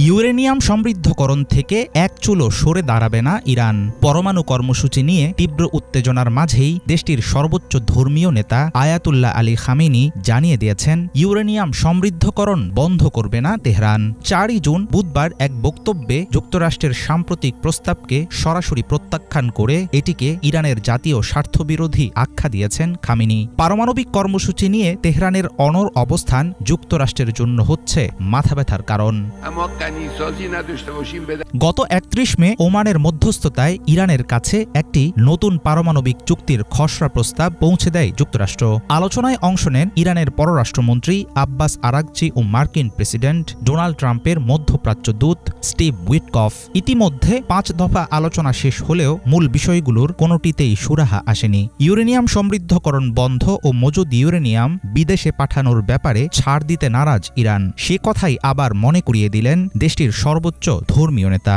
Uranium সমৃদ্ধকরণ থেকে এক চুলও সরে দাঁড়াবে না ইরান। পরমাণু কর্মসূচি নিয়ে তীব্র উত্তেজনার মাঝেই দেশটির সর্বোচ্চ ধর্মীয় নেতা আয়াতুল্লাহ আলী খামেনি জানিয়ে দিয়েছেন, ইউরেনিয়াম সমৃদ্ধকরণ বন্ধ করবে না তেহরান। 4 জুন বুধবার এক বক্তব্যে যুক্তরাষ্ট্রের সাম্প্রতিক প্রস্তাবকে সরাসরি প্রত্যাখ্যান করে এটিকে ইরানের জাতীয় স্বার্থবিরোধী আখ্যা দিয়েছেন খামেনি। পারমাণবিক কর্মসূচি নিয়ে তেহরানের অনড় অবস্থান যুক্তরাষ্ট্রের জন্য হচ্ছে মাথাব্যথার কারণ। গত 31 মে ওমানের মধ্যস্থতায় ইরানের কাছে একটি নতুন পারমাণবিক চুক্তির খসড়া প্রস্তাব পৌঁছে দেয় যুক্তরাষ্ট্র। আলোচনায় অংশ নেন ইরানের পররাষ্ট্রমন্ত্রী আব্বাস আরাগচি ও মার্কিন প্রেসিডেন্ট ডোনাল্ড ট্রাম্পের মধ্যপ্রাচ্য দূত স্টিভ উইটকফ। ইতিমধ্যে 5 দফা আলোচনা শেষ হলেও মূল বিষয়গুলোর কোনোটিতেই সুরাহা আসেনি। ইউরেনিয়াম সমৃদ্ধকরণ বন্ধ ও মজুদ ইউরেনিয়াম বিদেশে পাঠানোর ব্যাপারে ছাড় দিতে নারাজ ইরান। সে কথাই আবার মনে করিয়ে দিলেন দেশটির সর্বোচ্চ ধর্মীয় নেতা।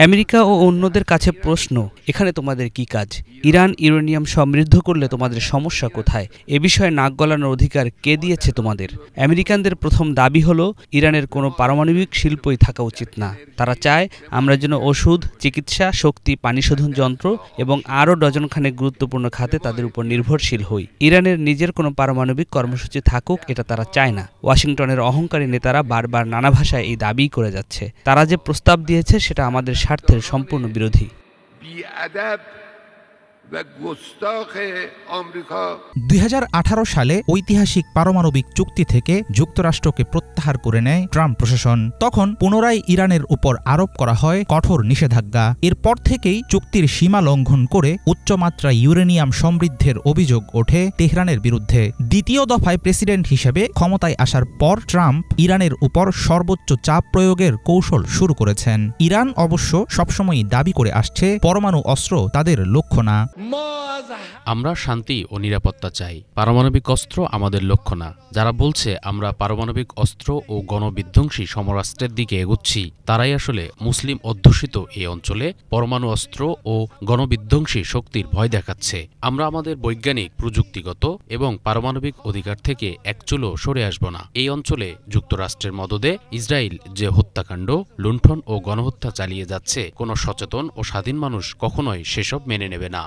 আমেরিকা ও অন্যদের কাছে প্রশ্ন, এখানে তোমাদের কি কাজ? ইরান ইউরেনিয়াম সমৃদ্ধ করলে তোমাদের সমস্যা কোথায়? এ বিষয়ে নাক গলানোর অধিকার কে দিয়েছে তোমাদের? আমেরিকানদের প্রথম দাবি হলো ইরানের কোনো পারমাণবিক শিল্পই থাকা উচিত না। তারা চায় আমরা যেন ওষুধ, চিকিৎসা, শক্তি, পানি শোধন যন্ত্র এবং আরও ডজনখানেক গুরুত্বপূর্ণ খাতে তাদের উপর নির্ভরশীল হই। ইরানের নিজের কোনো পারমাণবিক কর্মসূচি থাকুক এটা তারা চায় না। ওয়াশিংটনের অহংকারী নেতারা বারবার নানা ভাষায় এই দাবি করে যাচ্ছে। তারা যে প্রস্তাব দিয়েছে সেটা আমাদের স্বার্থের সম্পূর্ণ বিরোধী। 2018 সালে ঐতিহাসিক পারমাণবিক চুক্তি থেকে যুক্তরাষ্ট্রকে প্রত্যাহার করে নেয় ট্রাম্প প্রশাসন। তখন পুনরায় ইরানের উপর আরোপ করা হয় কঠোর নিষেধাজ্ঞা। এরপর থেকেই চুক্তির সীমা লঙ্ঘন করে উচ্চমাত্রা ইউরেনিয়াম সমৃদ্ধের অভিযোগ ওঠে তেহরানের বিরুদ্ধে। দ্বিতীয় দফায় প্রেসিডেন্ট হিসেবে ক্ষমতায় আসার পর ট্রাম্প ইরানের উপর সর্বোচ্চ চাপ প্রয়োগের কৌশল শুরু করেছেন। ইরান অবশ্য সবসময়ই দাবি করে আসছে পরমাণু অস্ত্র তাদের লক্ষ্য না। আমরা শান্তি ও নিরাপত্তা চাই, পারমাণবিক অস্ত্র আমাদের লক্ষ্য না। যারা বলছে আমরা পারমাণবিক অস্ত্র ও গণবিধ্বংসী সমরাস্ত্রের দিকে এগোচ্ছি, তারাই আসলে মুসলিম অধ্যুষিত এই অঞ্চলে পরমাণু অস্ত্র ও গণবিধ্বংসী শক্তির ভয় দেখাচ্ছে। আমরা আমাদের বৈজ্ঞানিক, প্রযুক্তিগত এবং পারমাণবিক অধিকার থেকে এক চুলও সরে আসব না। এই অঞ্চলে যুক্তরাষ্ট্রের মদদে ইসরায়েল যে হত্যাকাণ্ড, লুণ্ঠন ও গণহত্যা চালিয়ে যাচ্ছে, কোনো সচেতন ও স্বাধীন মানুষ কখনোই সেসব মেনে নেবে না।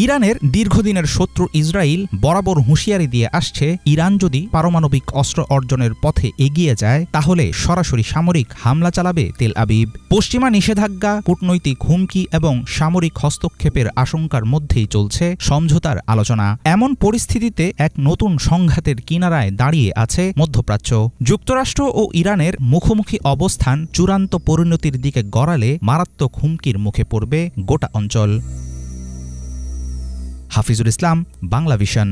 ইরানের দীর্ঘদিনের শত্রু ইসরায়েল বরাবর হুঁশিয়ারি দিয়ে আসছে, ইরান যদি পারমাণবিক অস্ত্র অর্জনের পথে এগিয়ে যায় তাহলে সরাসরি সামরিক হামলা চালাবে তেল আবিব। পশ্চিমা নিষেধাজ্ঞা, কূটনৈতিক হুমকি এবং সামরিক হস্তক্ষেপের আশঙ্কার মধ্যেই চলছে সমঝোতার আলোচনা। এমন পরিস্থিতিতে এক নতুন সংঘাতের কিনারায় দাঁড়িয়ে আছে মধ্যপ্রাচ্য। যুক্তরাষ্ট্র ও ইরানের মুখোমুখি অবস্থান চূড়ান্ত পরিণতির দিকে গড়ালে মারাত্মক হুমকির মুখে পড়বে গোটা অঞ্চল। হাফিজুল ইসলাম, বাংলা ভিশন।